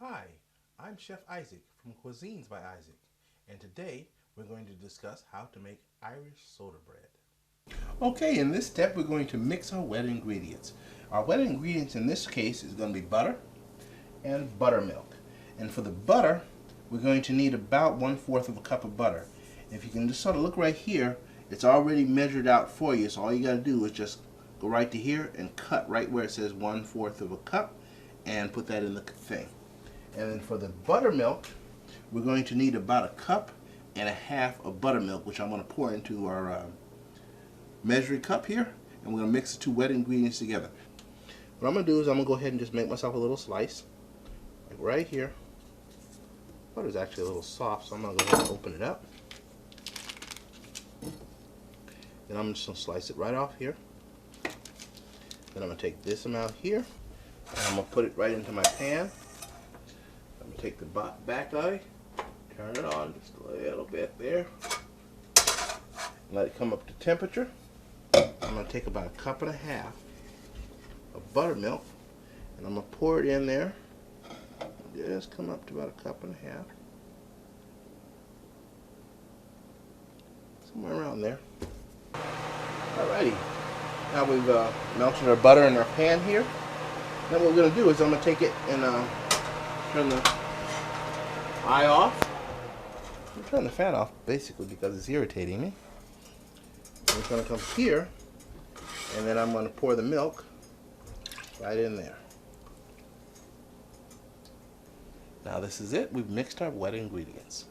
Hi, I'm Chef Isaac from Cuisines by Isaac, and today we're going to discuss how to make Irish soda bread. Okay, in this step we're going to mix our wet ingredients. Our wet ingredients in this case is going to be butter and buttermilk. And for the butter, we're going to need about 1/4 of a cup of butter. If you can just sort of look right here, it's already measured out for you, so all you got to do is just go right to here and cut right where it says 1/4 of a cup and put that in the thing. And then for the buttermilk, we're going to need about 1.5 cups of buttermilk, which I'm going to pour into our measuring cup here, and we're going to mix the two wet ingredients together. What I'm going to do is I'm going to go ahead and just make myself a little slice, like right here. Butter's actually a little soft, so I'm going to go ahead and open it up. Then I'm just going to slice it right off here. Then I'm going to take this amount here, and I'm going to put it right into my pan. I'm going to take the back eye, turn it on just a little bit there, let it come up to temperature. I'm going to take about 1.5 cups of buttermilk, and I'm going to pour it in there. Just come up to about 1.5 cups. Somewhere around there. Alrighty. Now we've melted our butter in our pan here. Then what we're going to do is I'm going to take it and turn the eye off. I'm turning the fan off basically because it's irritating me. And it's going to come here, and then I'm going to pour the milk right in there. Now this is it. We've mixed our wet ingredients.